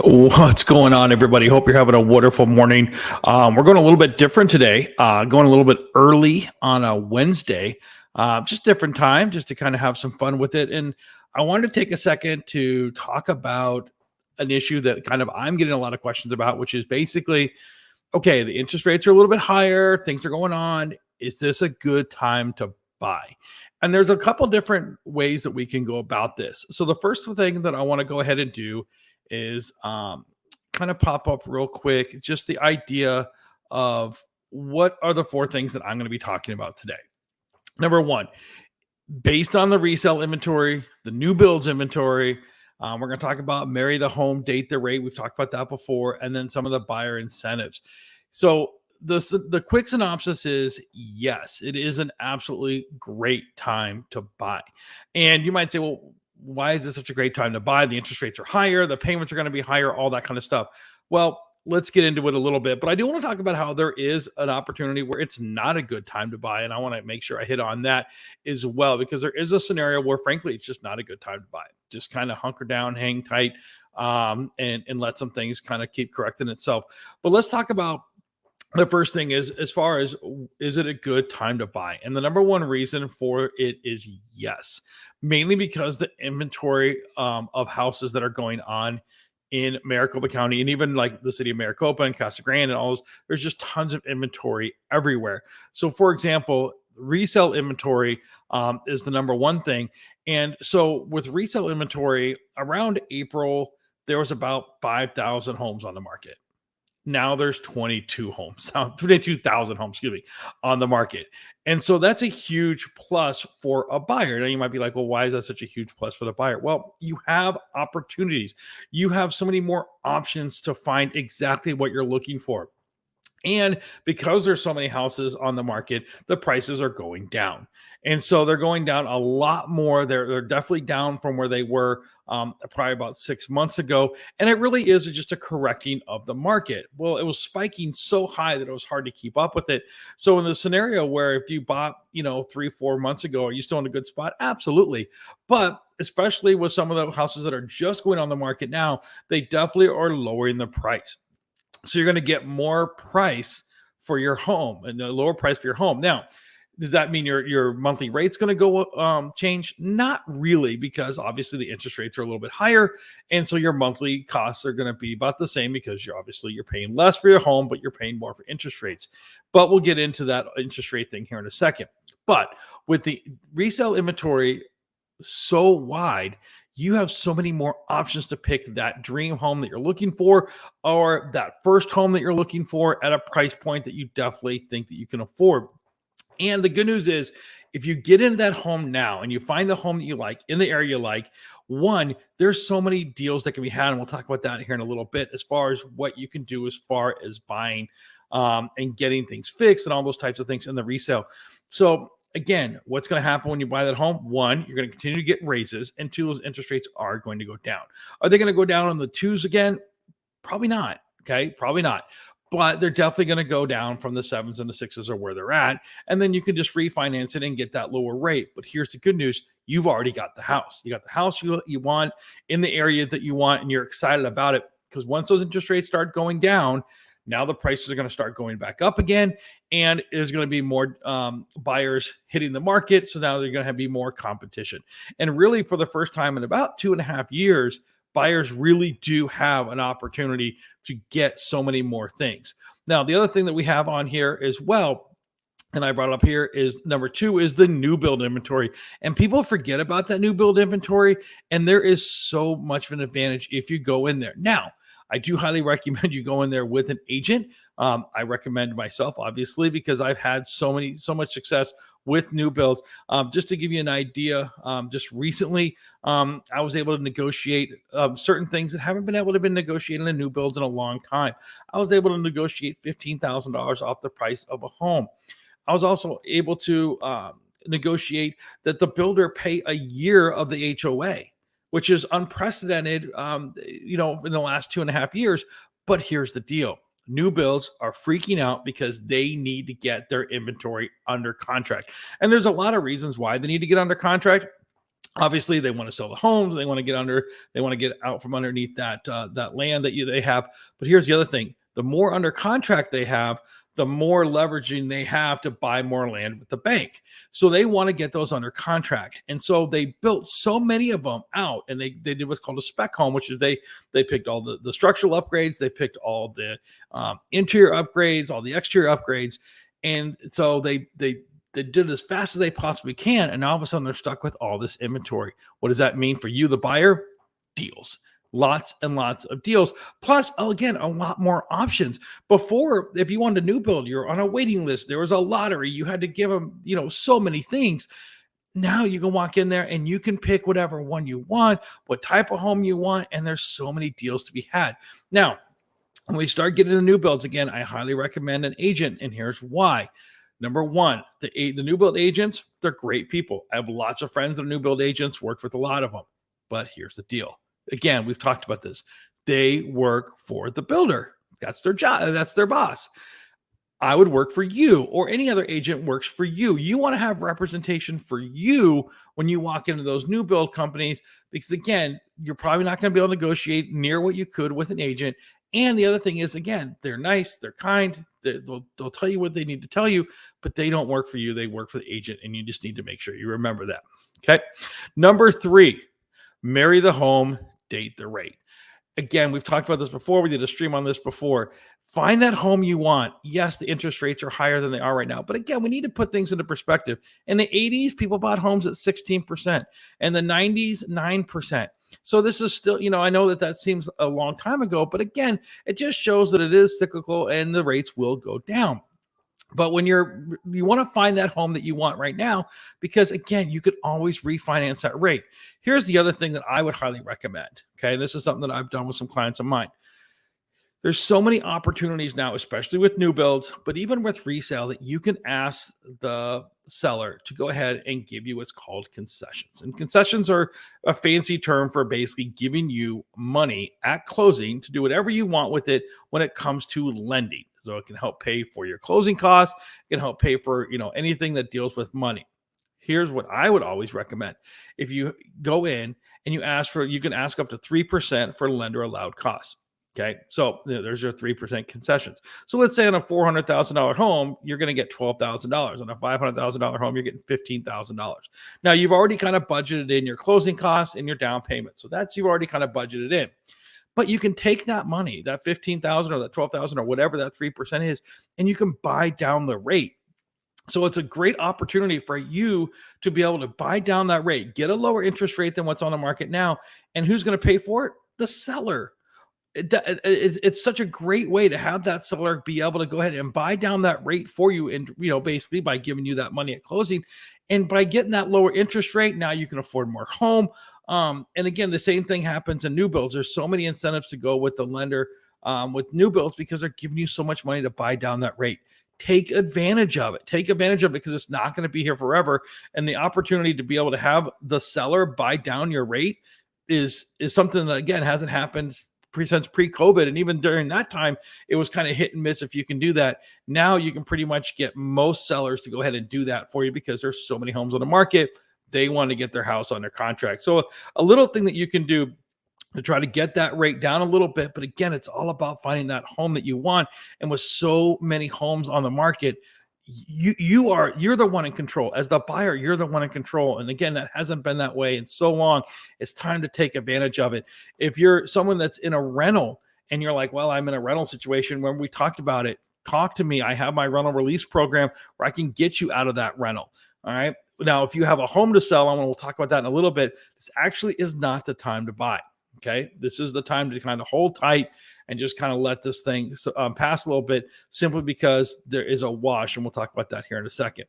What's going on, everybody? Hope you're having a wonderful morning. We're going a little bit different today, going a little bit early on a Wednesday, just different time, just to kind of have some fun with it. And I wanted to take a second to talk about an issue that kind of I'm getting a lot of questions about, which is basically, okay, the interest rates are a little bit higher, things are going on. Is this a good time to buy? And there's a couple different ways that we can go about this. So the first thing that I want to go ahead and do is kind of pop up real quick just the idea of what are the four things that I'm going to be talking about today. Number one, based on the resale inventory, the new builds inventory, we're going to talk about marry the home, date the rate. We've talked about that before, and then some of the buyer incentives. So the quick synopsis is yes, it is an absolutely great time to buy. And you might say, well, why is this such a great time to buy? The interest rates are higher, the payments are going to be higher, all that kind of stuff. Well, let's get into it a little bit, but I do want to talk about how there is an opportunity where it's not a good time to buy. And I want to make sure I hit on that as well, because there is a scenario where, frankly, it's just not a good time to buy. Just kind of hunker down, hang tight, and let some things kind of keep correcting itself. But let's talk about the first thing is, as far as, is it a good time to buy? And the number one reason for it is yes, mainly because the inventory of houses that are going on in Maricopa County, and even like the city of Maricopa and Casa Grande and all those, there's just tons of inventory everywhere. So for example, resale inventory is the number one thing. And so with resale inventory around April, there was about 5,000 homes on the market. Now there's 22,000 homes, excuse me, on the market. And so that's a huge plus for a buyer. Now you might be like, well, why is that such a huge plus for the buyer? Well, you have opportunities. You have so many more options to find exactly what you're looking for. And because there's so many houses on the market, the prices are going down. And so they're going down a lot more. They're definitely down from where they were probably about 6 months ago. And it really is just a correcting of the market. Well, it was spiking so high that it was hard to keep up with it. So in the scenario where if you bought, 3-4 months ago, are you still in a good spot? Absolutely. But especially with some of the houses that are just going on the market now, they definitely are lowering the price. So you're going to get more price for your home and a lower price for your home. Now, does that mean your monthly rate's going to go change? Not really, because obviously the interest rates are a little bit higher, and so your monthly costs are going to be about the same because you're paying less for your home, but you're paying more for interest rates. But we'll get into that interest rate thing here in a second. But with the resale inventory so wide, you have so many more options to pick that dream home that you're looking for, or that first home that you're looking for at a price point that you definitely think that you can afford. And the good news is, if you get into that home now and you find the home that you like in the area you like, one, there's so many deals that can be had. And we'll talk about that here in a little bit, as far as what you can do as far as buying and getting things fixed and all those types of things in the resale. So again, what's going to happen when you buy that home? One, you're going to continue to get raises, and two, those interest rates are going to go down. Are they going to go down on the twos again? Probably not. Okay, probably not. But they're definitely going to go down from the sevens and the sixes, or where they're at. And then you can just refinance it and get that lower rate. But here's the good news. You've already got the house. You got the house you want in the area that you want, and you're excited about it, because once those interest rates start going down, now the prices are going to start going back up again, and there's going to be more buyers hitting the market. So now there's going to be more competition. And really, for the first time in about 2.5 years, buyers really do have an opportunity to get so many more things. Now, the other thing that we have on here as well, and I brought it up here, is number two is the new build inventory. And people forget about that new build inventory, and there is so much of an advantage if you go in there. Now, I do highly recommend you go in there with an agent. I recommend myself, obviously, because I've had so much success with new builds. Just to give you an idea, just recently, I was able to negotiate certain things that haven't been able to be negotiated in new builds in a long time. I was able to negotiate $15,000 off the price of a home. I was also able to negotiate that the builder pay a year of the HOA, which is unprecedented, in the last 2.5 years. But here's the deal. New builds are freaking out because they need to get their inventory under contract. And there's a lot of reasons why they need to get under contract. Obviously, they want to sell the homes. They want to get under. They want to get out from underneath that land that they have. But here's the other thing: the more under contract they have, the more leveraging they have to buy more land with the bank. So they want to get those under contract, and so they built so many of them out, and they did what's called a spec home, which is they picked all the structural upgrades, they picked all the interior upgrades, all the exterior upgrades, and so they did it as fast as they possibly can, and all of a sudden they're stuck with all this inventory. What does that mean for you, the buyer? Deals. Lots and lots of deals. Plus, again, a lot more options. Before, if you wanted a new build, you're on a waiting list. There was a lottery. You had to give them, so many things. Now you can walk in there and you can pick whatever one you want, what type of home you want, and there's so many deals to be had. Now, when we start getting into new builds, again, I highly recommend an agent, and here's why. Number one, the new build agents, they're great people. I have lots of friends that are new build agents, worked with a lot of them. But here's the deal. Again, we've talked about this. They work for the builder. That's their job. That's their boss. I would work for you, or any other agent works for you. You want to have representation for you when you walk into those new build companies, because again, you're probably not going to be able to negotiate near what you could with an agent. And the other thing is, again, they're nice, they're kind, they'll tell you what they need to tell you, but they don't work for you. They work for the agent, and you just need to make sure you remember that. Okay. Number 3, marry the home, date the rate. Again, we've talked about this before. We did a stream on this before. Find that home you want. Yes, the interest rates are higher than they are right now. But again, we need to put things into perspective. In the 80s, people bought homes at 16%. In the 90s, 9%. So this is still, I know that seems a long time ago, but again, it just shows that it is cyclical and the rates will go down. But when you want to find that home that you want right now, because again, you could always refinance that rate. Here's the other thing that I would highly recommend. Okay. This is something that I've done with some clients of mine. There's so many opportunities now, especially with new builds, but even with resale, that you can ask the seller to go ahead and give you what's called concessions. And concessions are a fancy term for basically giving you money at closing to do whatever you want with it when it comes to lending. So it can help pay for your closing costs, it can help pay for, anything that deals with money. Here's what I would always recommend. If you go in and you can ask up to 3% for lender allowed costs. Okay, so there's your 3% concessions. So let's say on a $400,000 home, you're going to get $12,000. On a $500,000 home, you're getting $15,000. Now you've already kind of budgeted in your closing costs and your down payment. So you've already kind of budgeted in. But you can take that money, that $15,000 or that $12,000 or whatever that 3% is, and you can buy down the rate. So it's a great opportunity for you to be able to buy down that rate, get a lower interest rate than what's on the market now. And who's going to pay for it? The seller. It's such a great way to have that seller be able to go ahead and buy down that rate for you, and basically by giving you that money at closing, and by getting that lower interest rate, now you can afford more home. And again, the same thing happens in new builds. There's so many incentives to go with the lender with new builds because they're giving you so much money to buy down that rate. Take advantage of it. Take advantage of it because it's not going to be here forever. And the opportunity to be able to have the seller buy down your rate is something that, again, hasn't happened since pre-COVID. And even during that time, it was kind of hit and miss if you can do that. Now you can pretty much get most sellers to go ahead and do that for you because there's so many homes on the market. They want to get their house under contract. So a little thing that you can do to try to get that rate down a little bit. But again, it's all about finding that home that you want. And with so many homes on the market, you're the one in control. As the buyer, you're the one in control. And again, that hasn't been that way in so long. It's time to take advantage of it. If you're someone that's in a rental and you're like, well, I'm in a rental situation, when we talked about it, talk to me. I have my rental release program where I can get you out of that rental. All right. Now, if you have a home to sell, and we'll talk about that in a little bit, this actually is not the time to buy. Okay. This is the time to kind of hold tight and just kind of let this thing pass a little bit, simply because there is a wash. And we'll talk about that here in a second.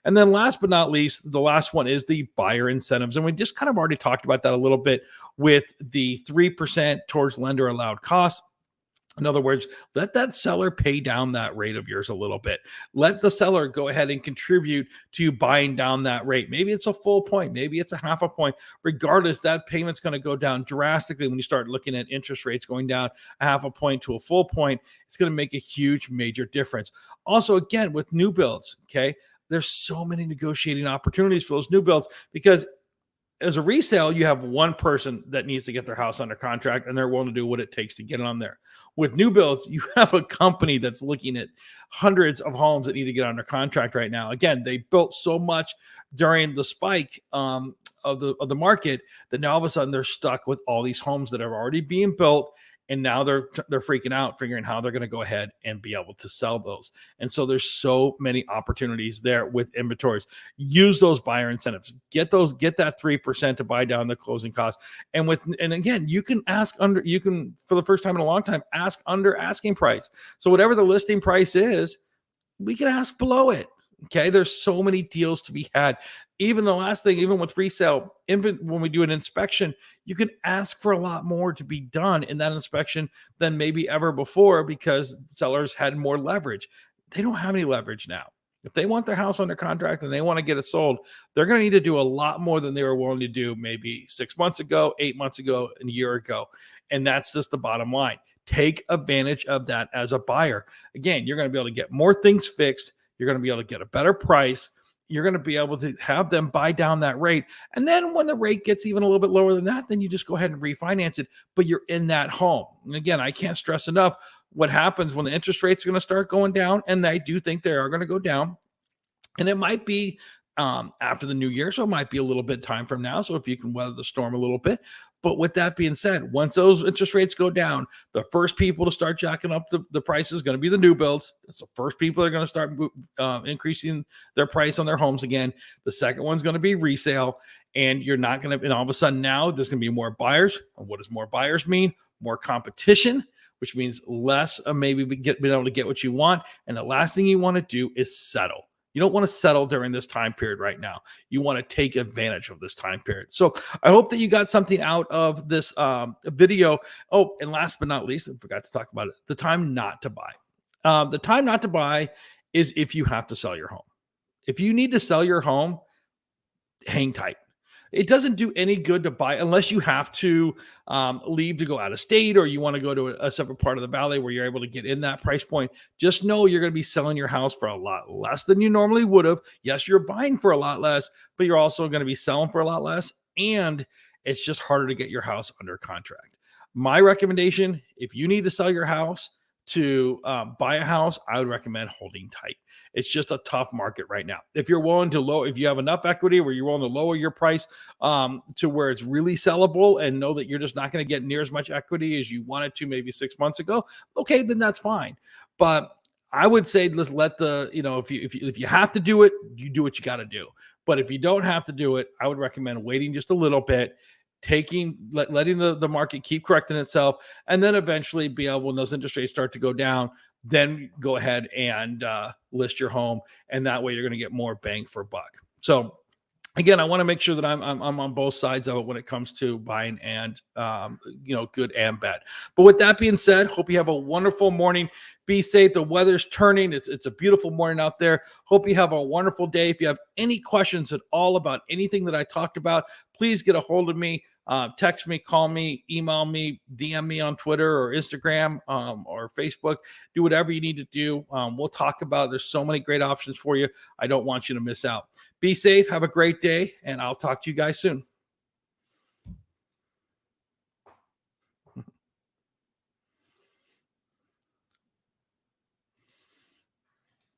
And then last but not least, the last one is the buyer incentives. And we just kind of already talked about that a little bit with the 3% towards lender allowed costs. In other words, let that seller pay down that rate of yours a little bit. Let the seller go ahead and contribute to you buying down that rate. Maybe it's a full point. Maybe it's a half a point. Regardless, that payment's going to go down drastically when you start looking at interest rates going down a half a point to a full point. It's going to make a huge, major difference. Also, again, with new builds, okay, there's so many negotiating opportunities for those new builds because As a resale, you have one person that needs to get their house under contract and they're willing to do what it takes to get it on there. With new builds, you have a company that's looking at hundreds of homes that need to get under contract right now. Again, they built so much during the spike of the market that now all of a sudden they're stuck with all these homes that are already being built, and now they're freaking out, figuring how they're going to go ahead and be able to sell those. And so there's so many opportunities there with inventories. Use those buyer incentives. Get that 3% to buy down the closing costs. And again, you can for the first time in a long time, ask under asking price. So whatever the listing price is, we can ask below it. Okay, there's so many deals to be had. Even the last thing, even with resale, when we do an inspection, you can ask for a lot more to be done in that inspection than maybe ever before, because sellers had more leverage. They don't have any leverage now. If they want their house under contract and they want to get it sold, they're going to need to do a lot more than they were willing to do maybe 6 months ago, 8 months ago, and a year ago. And that's just the bottom line. Take advantage of that as a buyer. Again, you're going to be able to get more things fixed. You're going to be able to get a better price. You're going to be able to have them buy down that rate. And then when the rate gets even a little bit lower than that, then you just go ahead and refinance it, but you're in that home. And again, I can't stress enough what happens when the interest rates are going to start going down. And I do think they are going to go down. And it might be after the new year. So it might be a little bit time from now. So if you can weather the storm a little bit. But with that being said, once those interest rates go down, the first people to start jacking up the price is going to be the new builds. It's the first people that are going to start increasing their price on their homes again. The second one's going to be resale. And you're not going to, and all of a sudden now there's going to be more buyers. And what does more buyers mean? More competition, which means less maybe being able to get what you want. And the last thing you want to do is settle. You don't want to settle during this time period right now. You want to take advantage of this time period. So I hope that you got something out of this video. Oh, and last but not least, I forgot to talk about it, the time not to buy. The time not to buy is if you have to sell your home. If you need to sell your home, hang tight. It doesn't do any good to buy unless you have to leave to go out of state, or you want to go to a separate part of the valley where you're able to get in that price point. Just know you're going to be selling your house for a lot less than you normally would have. Yes, you're buying for a lot less, but you're also going to be selling for a lot less. And it's just harder to get your house under contract. My recommendation, if you need to sell your house to buy a house, I would recommend holding tight. It's just a tough market right now. If you're willing to if you have enough equity where you're willing to lower your price to where it's really sellable, and know that you're just not going to get near as much equity as you wanted to maybe 6 months ago, okay, then that's fine. But I would say let's let if you have to do it, you do what you got to do. But if you don't have to do it, I would recommend waiting just a little bit, letting the market keep correcting itself, and then eventually be able, when those interest rates start to go down, then go ahead and list your home, and that way you're going to get more bang for buck. So again, I want to make sure that I'm on both sides of it when it comes to buying and good and bad. But with that being said, hope you have a wonderful morning. Be safe. The weather's turning. It's a beautiful morning out there. Hope you have a wonderful day. If you have any questions at all about anything that I talked about, please get a hold of me. Text me, call me, email me, DM me on Twitter or Instagram or Facebook. Do whatever you need to do. We'll talk about it. There's so many great options for you. I don't want you to miss out. Be safe. Have a great day, and I'll talk to you guys soon.